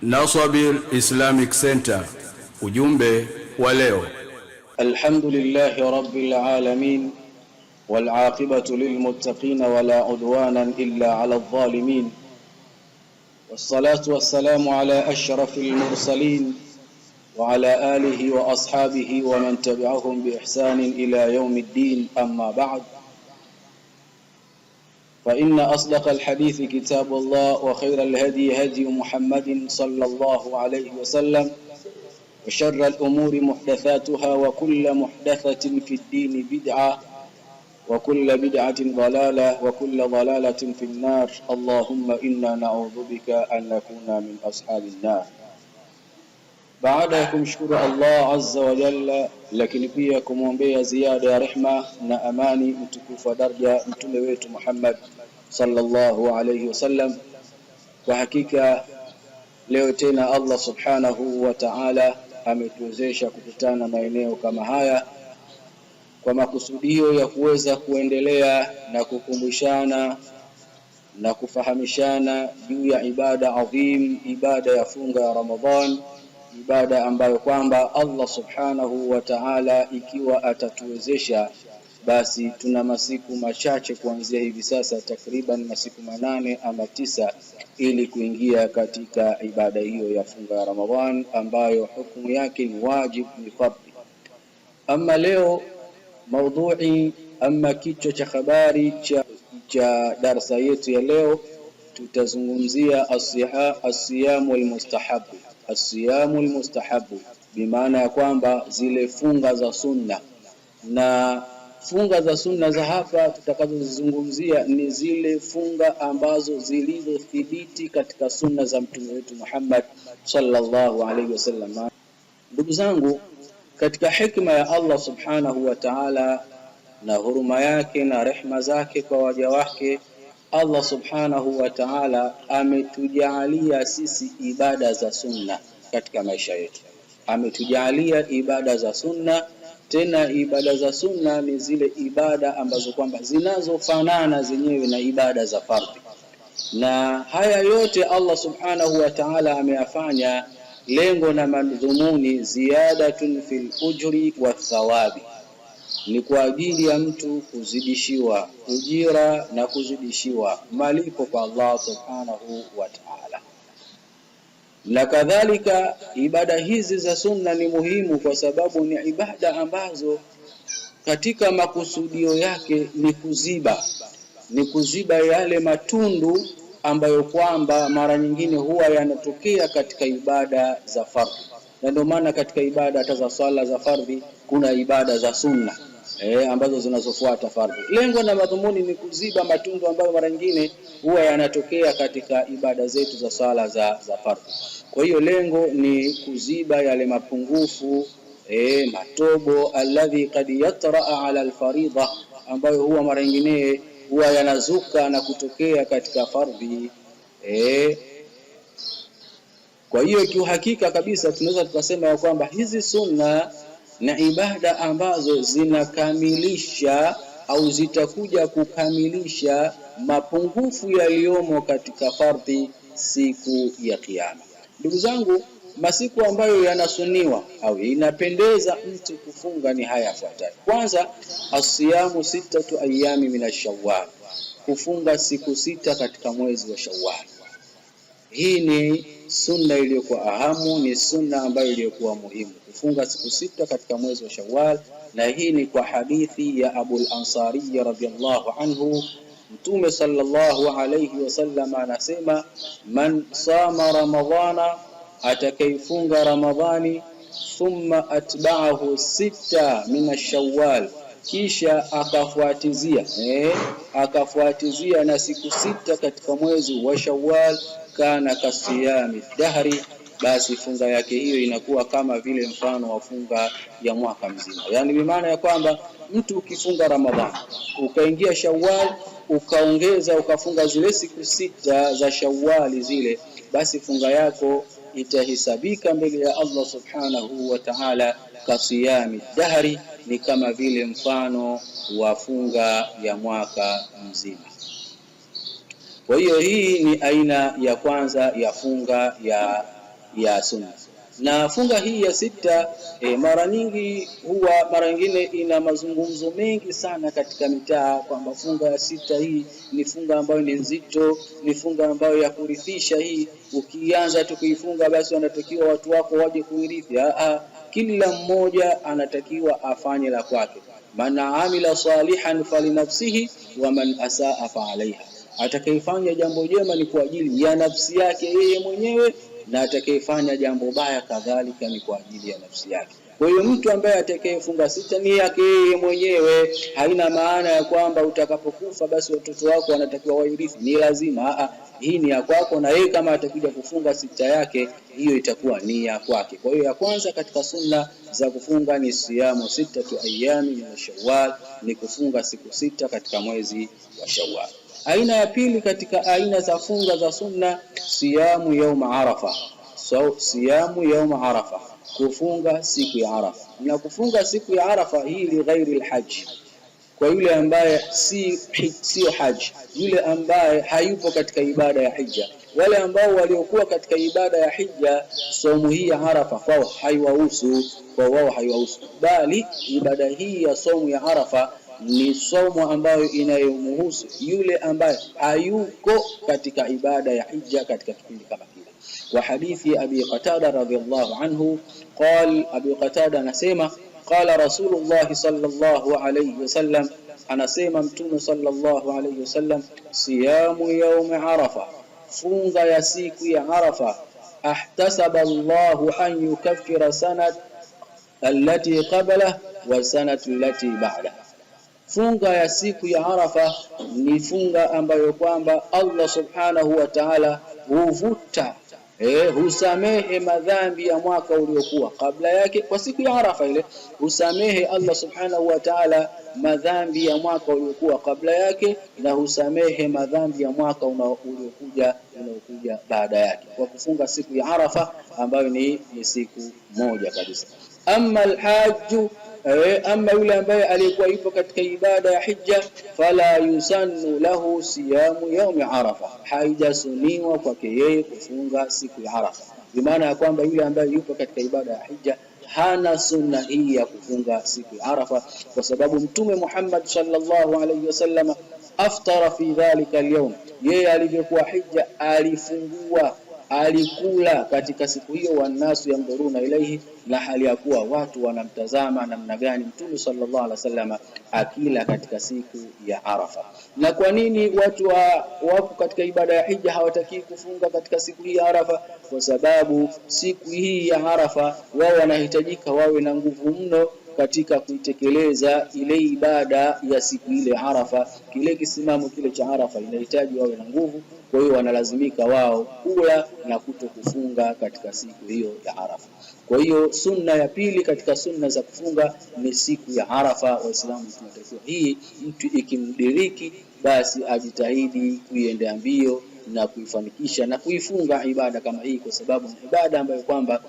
Nasabir Islamic Center, ujumbe wa leo. Alhamdulillahi rabbil alamin wal aqibatu lil muttaqin wala udwana illa ala adh-dhalimin wassalatu wassalamu ala ashrafil mursalin wa ala alihi wa ashabihi wa man tabi'ahum bi ihsanin ila yawmiddin, amma ba'd. فإن أصدق الحديث كتاب الله وخير الهدي هدي محمد صلى الله عليه وسلم وشر الأمور محدثاتها وكل محدثة في الدين بدعة وكل بدعة ضلالة وكل ضلالة في النار. اللهم إنا نعوذ بك أن نكون من أصحاب النار. بعدكم شكر الله عز وجل, lakini pia kumwombea ziada ya rehma na amani mtukufu wa daraja mtume wetu Muhammad sallallahu alayhi wasallam. Kwa hakika leo tena Allah subhanahu wa ta'ala ametuwezesha kukutana maeneo kama haya kwa makusudio ya kuweza kuendelea na kukumbushana na kufahamishana juu ya ibada adhim, ibada ya funga ya Ramadhan, ibada ambayo kwamba Allah subhanahu wa ta'ala ikiwa atatuwezesha, basi tuna masiku machache kuanzia hivi sasa, takriban masiku 8 ama 9, ili kuingia katika ibada hiyo ya funga ya Ramadhan ambayo hukumu yake ni wajib, ni fardhi. Ama leo maudhui ama kichwa cha habari cha darasa yetu ya leo, tutazungumzia as-siyamu al-mustahab. As-siyamu al-mustahab bimaana ya kwamba zile funga za sunna, na funga za sunna za hapa tutakazozizungumzia ni zile funga ambazo zilizothibiti katika sunna za mtume wetu Muhammad sallallahu alaihi wasallam. Ndugu zangu, katika hikma ya Allah subhanahu wa ta'ala na huruma yake na rehma zake kwa waja wake, Allah subhanahu wa ta'ala ametujalia sisi ibada za sunna katika maisha yetu. Ametujalia ibada za sunna, tena ibada za sunna ni zile ibada ambazo kwamba zinazofanana zenyewe na ibada za fardhi. Na haya yote Allah subhanahu wa ta'ala ameyafanya, lengo na madhumuni ziyadatun fil ujri wa thawabi, ni kwa ajili ya mtu kuzidishiwa ujira na kuzidishiwa malipo kwa Allah subhanahu wa ta'ala. Na kadhalika ibada hizi za sunna ni muhimu kwa sababu ni ibada ambazo katika makusudio yake ni kuziba yale matundu ambayo kwamba mara nyingine huwa yanatokea katika ibada za fardhi. Na ndio maana katika ibada hata za swala za fardhi kuna ibada za sunna ambazo zinazofuata fardhi. Lengo na madhumuni ni kuziba matundu ambayo mara nyingine huwa yanatokea katika ibada zetu za swala za fardhi. Kwa hiyo lengo ni kuziba yale mapungufu, matobo alladhi qad yatraa ala alfaridha, ambayo huwa mara nyingine huwa yanazuka na kutokea katika fardhi. Kwa hiyo kiuhakika kabisa tunaweza tukasema ya kwamba hizi sunna na ibada ambazo zinakamilisha au zitakuja kukamilisha mapungufu yaliyomo katika fardhi siku ya Kiyama. Ndugu zangu, masiku ambayo yanasuniwa au inapendeza mtu kufunga ni haya yafuatayo. Kwanza, as-siyamu 6 ayami min Shawwal, kufunga siku 6 katika mwezi wa Shawwal. Hii ni sunna iliyokuwa ahamu, ni sunna ambayo iliyokuwa muhimu, kufunga siku 6 katika mwezi wa Shawwal. Na hii ni kwa hadithi ya Abu al-Ansari radhiyallahu anhu. Mtume sallallahu alayhi wasallam anasema, man sama ramadhana, atakayefunga Ramadhani, thumma atba'ahu 6 min Shawwal, kisha akafuatizia na siku 6 katika mwezi wa Shawwal, kana kasiyami dahri, basi funga yake hiyo inakuwa kama vile mfano wa funga ya mwaka mzima. Yani bimaana ya kwamba mtu ukifunga Ramadhani ukaingia Shawwal ukaongeza ukafunga zile siku 6 za Shawwal zile, basi funga yako itahesabika mbele ya Allah subhanahu wa ta'ala kasiyami dahri, ni kama vile mfano wa funga ya mwaka mzima. Kwa hiyo hii ni aina ya kwanza ya funga ya ya sunna. Na funga hii ya sita mara nyingi mara nyingine ina mazungumzo mengi sana katika mitaa kwamba funga ya sita hii ni funga ambayo ni nzito, ni funga ambayo ya kurithisha hii, ukianza tu kuifunga basi wanatakiwa watu wako waje kuirithi. Kila mmoja anatakiwa afanye la kwake. Man amila salihan falinafsihi wa man asaa fa alaiha, atakayefanya jambo jema ni kwa ajili ya nafsi yake yeye mwenyewe, na atakayefanya jambo baya kadhalika ni kwa ajili ya nafsi yake. Kwa hiyo mtu ambaye atakayefunga sita ni yake yeye mwenyewe. Haina maana ya kwamba utakapokufa basi watoto wako wanatakiwa wairithi, ni lazima. Hii ni ya kwako, na yeye kama atakuja kufunga sita yake hiyo itakuwa ni ya kwake. Kwa hiyo ya kwanza katika sunna za kufunga ni siyamu 6 ayami min Shawwal, ni kufunga siku 6 katika mwezi wa Shawwal. Aina ya pili katika aina za funga za sunna, siyamu yaum Arafa. Siyamu yaum Arafa, kufunga siku ya Arafa. Na kufunga siku ya Arafa hii li ghairi alhajj, kwa yule ambaye sio haji, yule ambaye hayupo katika ibada ya hija. Wale ambao waliokuwa katika ibada ya hija, somo hii ya Arafa kwao haiwahusu, bali ibada hii ya somo ya Arafa ni somo ambayo inayomhusu yule ambaye hayuko katika ibada ya hija katika kipindi kama kile. Wa hadithi Abi Qatada radhiyallahu anhu qal, Abi Qatada anasema qala Rasulullah sallallahu alayhi wasallam, anasema Mtume sallallahu alayhi wasallam, siyamu yaum Arafa, funga ya siku ya Arafa, ahtasaba Allahu an yukaffira sanat allati qabla wa sanat allati ba'da. Funga ya siku ya Arafa ni funga ambayo kwamba Allah subhanahu wa ta'ala huvuta husamehe madhambi ya mwaka uliokuwa kabla yake. Kwa siku ya Arafa ile husamehe Allah subhanahu wa ta'ala madhambi ya mwaka uliokuwa kabla yake, na husamehe madhambi ya mwaka unaokuja baada yake, kwa kufunga siku ya Arafa ambayo ni siku moja kabisa. Amma alhajju, ama yule ambaye alikuwa yupo katika ibada ya hija, fala yusannu lahu siyamu yaum Arafa, haijasuniwa kwake yeye kufunga siku ya Arafa. Bimaana ya kwamba yule ambaye yupo katika ibada ya hija hana sunna hii ya kufunga siku ya Arafa, kwa sababu Mtume Muhammad sallallahu alayhi wasallam aftara fi dhalika al-yawm, yeye alivyokuwa hija alifungua, alikula katika siku hiyo, wanasu yamduruna ilaihi, na hali ya kuwa watu wanamtazama namna gani Mtume sallallahu alaihi wasallam akila katika siku ya Arafa. Na kwa nini watu wapo katika ibada ya hija hawataki kufunga katika siku hii ya Arafa? Kwa sababu siku hii ya Arafa wao wanahitajika wawe na nguvu mno katika kuitekeleza ile ibada ya siku ile Arafa. Kile kisimamo kile cha Arafa inahitaji wawe na nguvu, kwa hiyo wanalazimika wao kula na kutokufunga katika siku hiyo ya Arafa. Kwa hiyo sunna ya pili katika sunna za kufunga ni siku ya Arafa. Waislamu tunatakiwa hii, mtu ikimdiriki basi ajitahidi kuiendea mbio na kuifanikisha na kuifunga ibada kama hii, kwa sababu ni ibada ambayo kwamba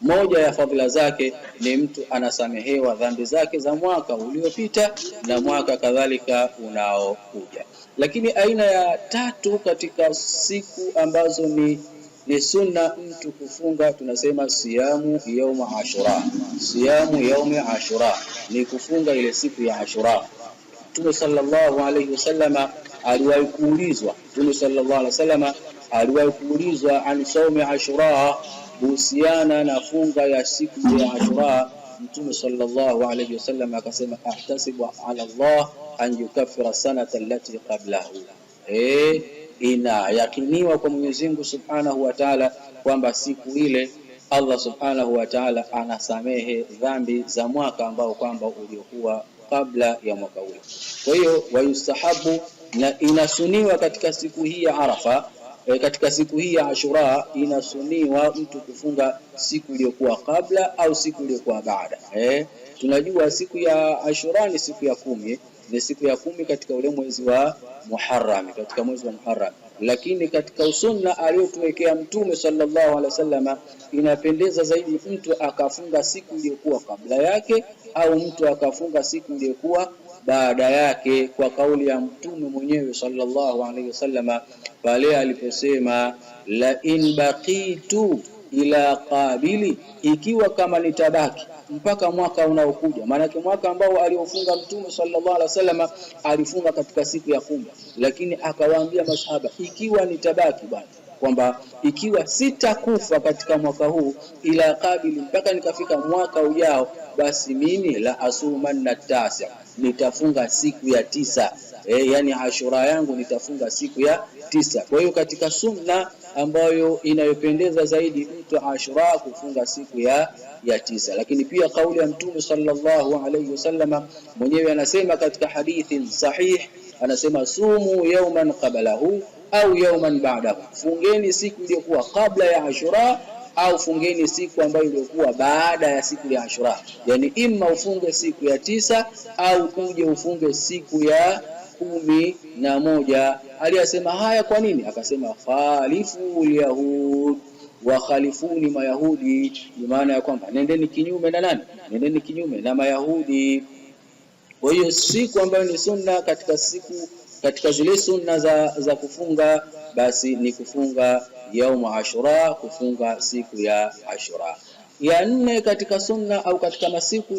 moja ya fadhila zake ni mtu anasamehewa dhambi zake za mwaka uliopita na mwaka kadhalika unaokuja. Lakini aina ya tatu katika siku ambazo ni sunna mtu kufunga, tunasema siyamu yaum Ashura. Siyamu yaum Ashura ni kufunga ile siku ya Ashura. Mtume sallallahu alayhi wasallam aliwahi kuulizwa an saumi Ashura, kuhusiana na funga ya siku ya Ashura. Mtume sallallahu alayhi wasallam akasema ahtasibu ala Allah an yukaffira sanata allati qablahu, ina yakiniwa kwa Mwenyezi Mungu subhanahu wa ta'ala kwamba siku ile Allah subhanahu wa ta'ala anasamehe dhambi za mwaka ambao kwamba uliokuwa kabla ya mwaka ule. Kwa hiyo wayustahabu, na inasuniwa katika siku hii ya Arafa, katika siku hii ya Ashura inasuniwa mtu kufunga siku iliyokuwa kabla au siku iliyokuwa baada. Tunajua siku ya Ashura ni siku ya 10, ni siku ya 10 katika ule mwezi wa Muharram, katika mwezi wa Muharram. lakini katika usunna aliyotuwekea Mtume sallallahu alaihi wasallam inapendeza zaidi mtu akafunga siku iliyokuwa kabla yake au mtu akafunga siku iliyokuwa baada yake, kwa kauli ya Mtume mwenyewe sallallahu alaihi wasallam pale aliposema la in baqitu ila qabili, ikiwa kama nitabaki mpaka mwaka unaokuja. Maana mwaka ambao aliofunga Mtume sallallahu alaihi wasallam alifunga katika siku ya 10, lakini akawaambia masahaba ikiwa nitabaki bwana, kwamba ikiwa sitakufa katika mwaka huu ila qabili, mpaka nikafika mwaka ujao, basi mimi la asumanna tasa, nitafunga siku ya 9. Yani Ashura yangu nitafunga siku ya 9. Kwa hiyo katika sunna ambayo inayopendeza zaidi mtu Ashura kufunga siku ya 9. Lakini pia kauli ya Mtume sallallahu alayhi wasallam mwenyewe anasema katika hadithi sahih, anasema sumu yawman qablahu au yawman ba'dahu, fungeni siku iliyokuwa kabla ya Ashura au fungeni siku ambayo ilikuwa baada ya siku ya Ashura. Yani imma ufunge siku ya 9 au uje ufunge siku ya 11. Aliyasema haya kwa nini? Akasema khalifu yahud wa khalifuni mayahudi, maana ya kwamba nendeni kinyume na nani? Nendeni kinyume na mayahudi. Kwa hiyo siku ambayo ni sunna katika zile sunna za kufunga, basi ni kufunga yaumu Ashura, kufunga siku ya Ashura. Ya 4 katika sunna au katika masiku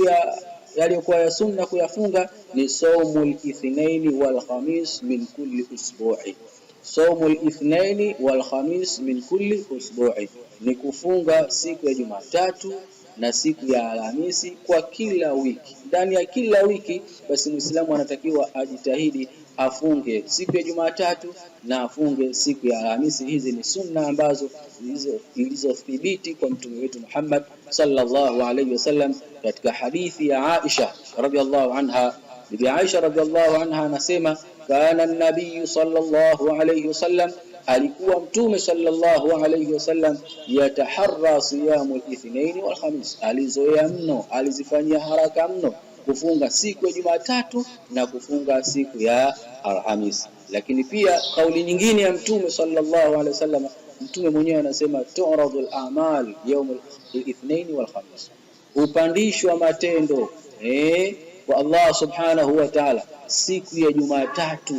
yaliyokuwa ya sunna kuyafunga ni saumul ithnaini wal khamis min kulli usbu'i. Saumul ithnaini wal khamis min kulli usbu'i ni kufunga siku ya Jumatatu na siku ya Alhamisi kwa kila wiki. Ndani ya kila wiki basi Muislamu anatakiwa ajitahidi afunge siku ya Jumatatu na afunge siku ya Alhamisi. Hizi ni sunna ambazo zilizothibiti kwa Mtume wetu Muhammad sallallahu alayhi wasallam. Katika hadithi ya Aisha radhiallahu anha, Bibi Aisha radhiallahu anha anasema kana an-nabiy sallallahu alayhi wasallam, alikuwa Mtume sallallahu alayhi wasallam yataharra siyamu al-ithnain wal khamis, alizoea mno, alizifanyia haraka mno kufunga siku ya Jumatatu na kufunga siku ya Alhamisi. Lakini pia kauli nyingine ya Mtume sallallahu alaihi wasallam, Mtume mwenyewe anasema tu'radul a'mal yawm al-ithnain wal khamis, upandishwa matendo kwa Allah subhanahu wa ta'ala siku ya Jumatatu,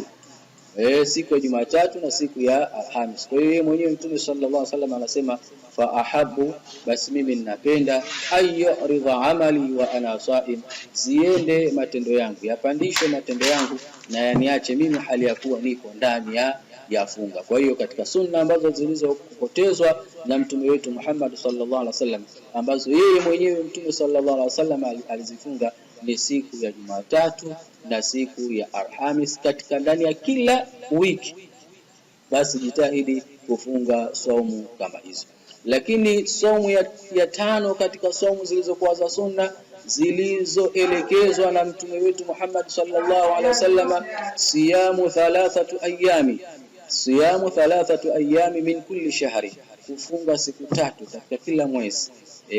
siku ya Jumatatu na siku ya Alhamisi. Kwa hiyo mwenyewe Mtume sallallahu alaihi wasallam anasema fa ahabu, basi mimi ninapenda ayyuridha amali wa ana saim, ziende matendo yangu, yapandishe matendo yangu na yaniache mimi hali ya kuwa niko ndani ya funga. Kwa hiyo katika sunna ambazo zilizopotezwa na Mtume wetu Muhammad sallallahu alaihi wasallam, ambazo yeye mwenyewe Mtume sallallahu alaihi wasallam alizifunga ni siku ya Jumatatu na siku ya Alhamis katika ndani ya kila wiki, basi jitahidi kufunga saumu kama hizo. Lakini saumu ya 5 katika saumu zilizokuwa za sunna zilizoelekezwa na Mtume wetu Muhammad sallallahu alaihi wasallam, siyamu 3 ayami, siyamu 3 ayami min kulli shahri, kufunga siku 3 katika kila mwezi.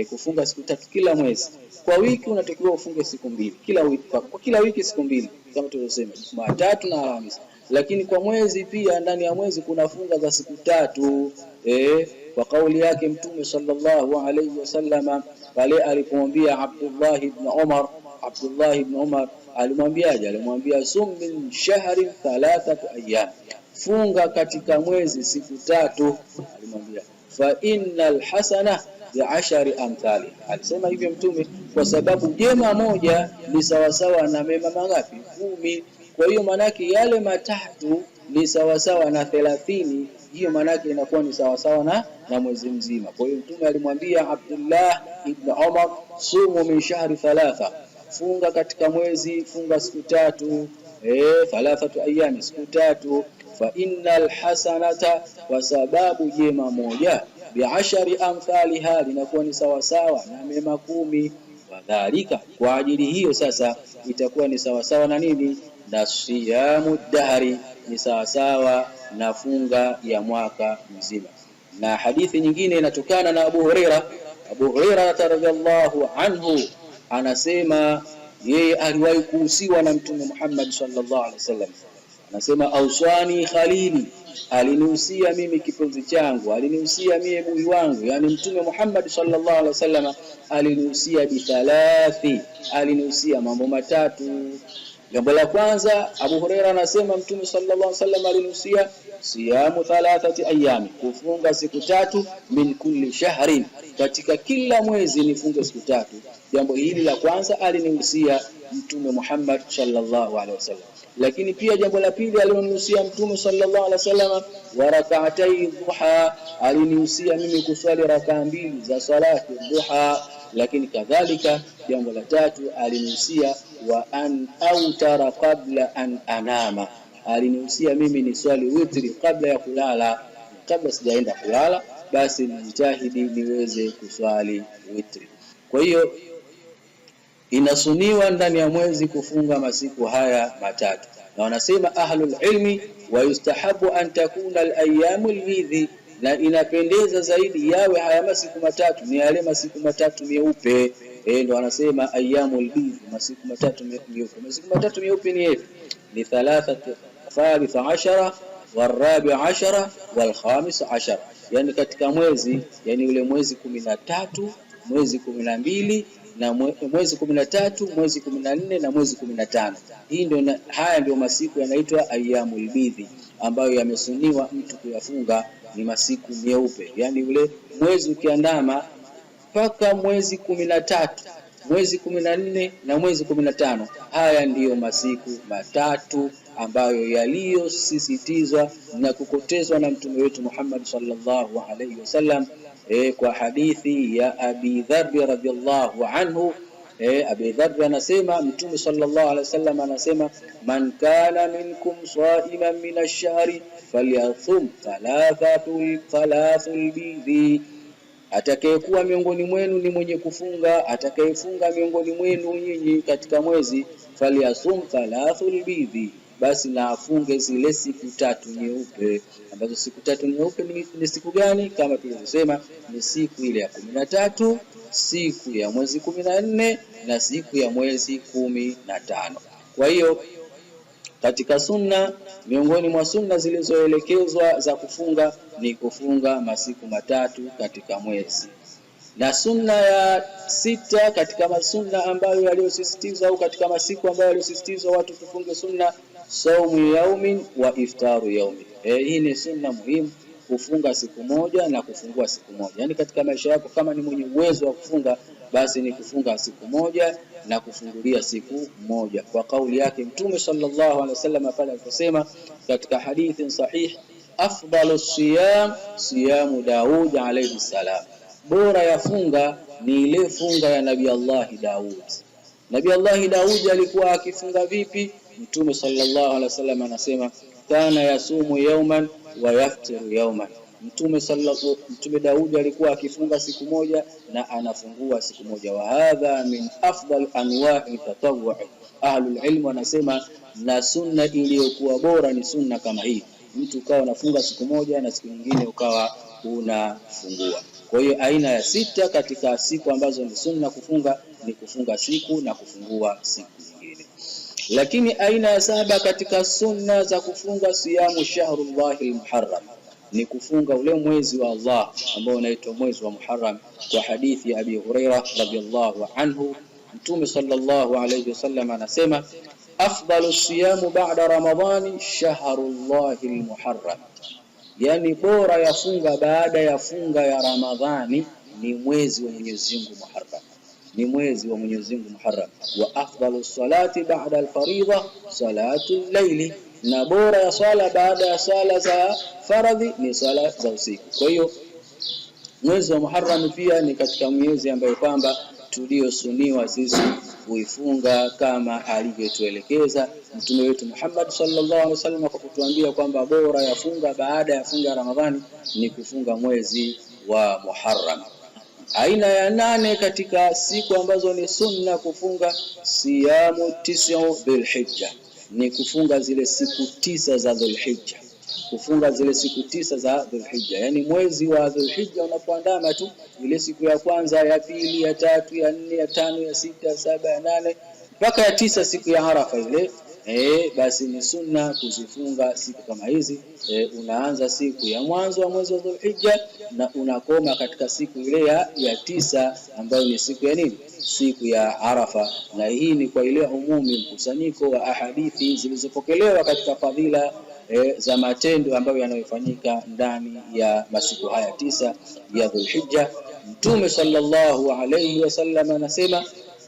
Kufunga siku 3 kila mwezi. Kwa wiki unatakiwa ufunge siku 2 kila wiki, kwa kila wiki siku 2 kama tulivyosema, Jumatatu na Alhamisi. Lakini kwa mwezi pia, ndani ya mwezi kuna funga za siku 3 kwa kauli yake Mtume sallallahu alayhi wasallam pale alipomwambia Abdullah ibn Umar alimwambiaje? Alimwambia sum min shahri 3 ayyam, funga katika mwezi siku 3. Alimwambia fa innal hasana bi'ashari amthali, alisema hivyo Mtume kwa sababu jema moja ni sawasawa na mema mangapi? 10. Kwa hiyo manake yale 3 ni sawasawa na 30, hiyo manake inakuwa ni sawasawa na mwezi mzima. Kwa hiyo Mtume alimwambia Abdullah ibn Umar, sumu min shahri 3, funga katika mwezi, funga siku 3, 3 ayami, siku 3. Fa innal hasanata, kwa sababu jema moja, bi'ashari amthaliha, linakuwa ni sawasawa na mema 10. Wadhalika, kwa ajili hiyo sasa itakuwa ni sawasawa na nini? Na siyamu dahri, ni sawasawa na funga ya mwaka mzima. Na hadithi nyingine inatokana na Abu Huraira radhiyallahu anhu anasema yeye aliwahi kuhusiwa na Mtume Muhammad sallallahu alaihi wasallam, anasema auswani khalili, alinihusia mimi kipenzi changu, alinihusia mimi bui wangu, yani Mtume Muhammad sallallahu alaihi wasallam alinihusia bithalathi, alinihusia mambo matatu. Jambo la kwanza, Abu Huraira anasema Mtume sallallahu alaihi wasallam alinihusia siyamu thalathati ayami, kufunga siku tatu, min kulli shahrin, katika kila mwezi nifunge siku tatu. Jambo hili la kwanza alinihusia Mtume Muhammad sallallahu alaihi wasallam. Lakini pia jambo la pili alinihusia Mtume sallallahu alaihi wasallam wa rak'atay duha, alinihusia mimi kuswali rakaa mbili za salati duha. Lakini kadhalika jambo la tatu alinihusia wa an autara qabla an anama, alinihusia mimi ni swali witri kabla ya kulala. Kabla sijaenda kulala basi nijitahidi niweze kuswali witri. Kwa hiyo inasuniwa ndani ya mwezi kufunga masiku haya matatu, na wanasema ahlul ilmi wa yustahabu an takuna al-ayyamul bidhi, na inapendeza zaidi yawe haya masiku matatu ni yale masiku matatu meupe. Ndio wanasema ayyamul bidhi, masiku matatu meupe. Masiku matatu meupe ni yapi? Ni 13 wal-14 wal-15, yani katika mwezi, yani ule mwezi 13, mwezi 12 na mwezi 13, mwezi 14 na mwezi 15. Hii ndio, haya ndio masiku yanaitwa ayyamul bidhi, ambayo yamesuniwa mtu kuyafunga, ni masiku meupe. Yani ule mwezi ukiandama mpaka mwezi 13, mwezi 14 na mwezi 15, haya ndiyo masiku matatu ambayo yaliyosisitizwa na kukotezwa na mtume wetu Muhammad sallallahu alaihi wasallam kwa hadithi ya Abi Dharr radhiyallahu anhu. Abi Dharr anasema mtume sallallahu alaihi wasallam anasema, man kana minkum sa'iman min ash-shahri falyathum thalathul bidhi, atakayekuwa miongoni mwenu ni mwenye kufunga, atakayefunga miongoni mwenu nyinyi katika mwezi, falyasum thalathul bidhi, basi na afunge zile siku tatu nyeupe. Ambazo siku tatu nyeupe ni siku gani? Kama tulivyosema, ni siku ile ya 13, siku ya mwezi 14 na siku ya mwezi 15. Kwa hiyo katika sunna, miongoni mwa sunna zilizoelekezwa za kufunga ni kufunga masiku matatu katika mwezi. Na sunna ya 6 katika masunna ambayo yaliyosisitizwa, au katika masiku ambayo yaliyosisitizwa watu kufunga sunna, saumu yaumin wa iftaru yaumin. Hii ni sunna muhimu, kufunga siku moja na kufungua siku moja. Yani katika maisha yako kama ni mwenye uwezo wa kufunga, basi ni kufunga siku moja na kufungulia siku moja, kwa kauli yake Mtume sallallahu alaihi wasallam pale aliposema katika hadithi sahih, afdalus siyam siyamu Daud alayhi salam, bora ya funga ni ile funga ya Nabii Allah Daud. Nabii Allah Daud alikuwa akifunga vipi? Mtume sallallahu alaihi wasallam anasema, kana yasumu yawman wa yaftiru yawman. Mtume Daud alikuwa akifunga siku moja na anafungua siku moja. Wa hadha min afdal anwa'i tatawwu'. Ahlul ilm wanasema na sunna iliyokuwa bora ni sunna kama hii, mtu ukawa unafunga siku moja na siku nyingine ukawa unafungua. Kwa hiyo aina ya 6 katika siku ambazo ni sunna kufunga ni kufunga siku na kufungua siku nyingine. Lakini aina ya 7 katika sunna za kufunga siyamu shahrullahil muharram, ni kufunga ule mwezi wa Allah ambao unaitwa mwezi wa Muharram, kwa hadithi ya Abi Huraira radhiyallahu anhu. Mtume sallallahu alayhi wasallam anasema, afdalu siyamu ba'da ramadhani shahrullahil muharram, yani bora ya funga baada ya funga ya Ramadhani ni mwezi wa Mwenyezi Mungu Muharram, ni mwezi wa Mwenyezi Mungu Muharram. Wa afdalu salati ba'da al-fariidha salatu al-layli, na bora ya swala baada ya swala za faradhi ni swala za usiku. Kwa hiyo mwezi wa Muharram pia ni katika miezi ambayo kwamba tuliosuniwa sisi kuifunga kama alivyotuelekeza mtume wetu Muhammad sallallahu alaihi wasallam, kwa kutuambia kwamba bora ya funga baada ya funga ya Ramadhani ni kufunga mwezi wa Muharram. Aina ya 8 katika siku ambazo ni sunna kufunga, siyamu 9 Dhulhijja, ni kufunga zile siku 9 za Dhulhijja, kufunga zile siku 9 za Dhulhijja. Yani mwezi wa Dhulhijja unapoandama tu, ile siku ya kwanza, ya pili, ya tatu, ya 4, ya 5, ya 6, ya 7, ya 8 mpaka ya 9, siku ya Arafa ile, basi ni sunna kuzifunga siku kama hizi. Unaanza siku ya mwanzo wa mwezi wa Dhulhijja na unakoma katika siku ile ya 9 ambayo ni siku ya nini? Siku ya Arafa. Na hii ni kwa ile umumi, mkusanyiko wa ahadithi zilizopokelewa katika fadhila za matendo ambayo yanayofanyika ndani ya masiku haya 9 ya Dhulhijja. Mtume sallallahu alayhi wasallam anasema,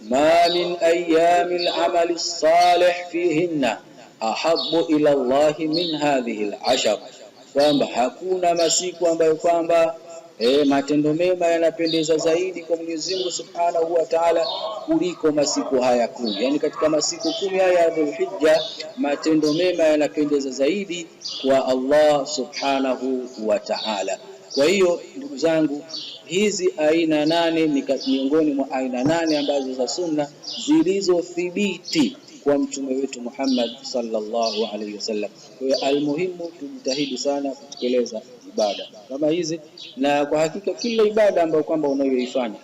ma min ayyamil amali salih fihinna ahabbu ila Allah min hadhihi al-ashar, kwamba hakuna masiku ambayo kwamba matendo mema yanapendeza zaidi kwa Mwenyezi Mungu Subhanahu wa Ta'ala kuliko masiku haya 10. Yani katika masiku 10 haya ya Dhulhijja matendo mema yanapendeza zaidi kwa Allah Subhanahu wa Ta'ala. Kwa hiyo ndugu zangu, hizi aina 8 ni miongoni mwa aina 8 ambazo za sunna zilizothibiti kwa mtume wetu Muhammad sallallahu alaihi wasallam. Kwa hiyo almuhimu tujitahidi sana kutekeleza ibada kama hizi, na kwa hakika kila ibada ambayo kwamba unayoifanya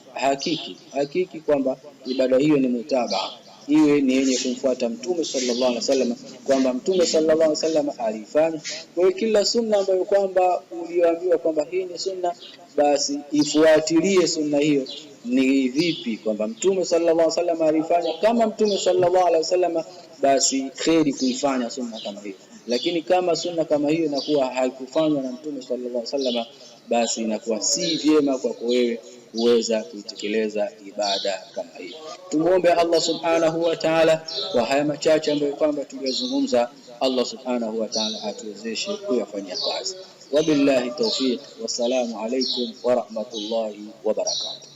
hakiki kwamba ibada hiyo ni mutabaa, iwe ni yenye kumfuata mtume sallallahu alaihi wasallam, kwamba mtume sallallahu alaihi wasallam alifanya. Kwa hiyo kila sunna ambayo kwamba uliambiwa kwamba hii ni sunna, basi ifuatilie sunna hiyo ni vipi, kwamba mtume sallallahu alaihi wasallam alifanya kama mtume sallallahu alaihi wasallam, basi kheri kuifanya sunna kama hiyo. Lakini kama sunna kama hiyo inakuwa haikufanywa na mtume sallallahu alaihi wasallam, basi inakuwa si vyema kwako wewe kuweza kuitekeleza ibada kama hiyo. Tumuombe Allah subhanahu wa ta'ala kwa haya machache ambayo kwamba tuliyozungumza, Allah subhanahu wa ta'ala atuwezeshe kuyafanyia kazi. Wabillahi tawfiq, wassalamu alaykum wa rahmatullahi wa barakatuh.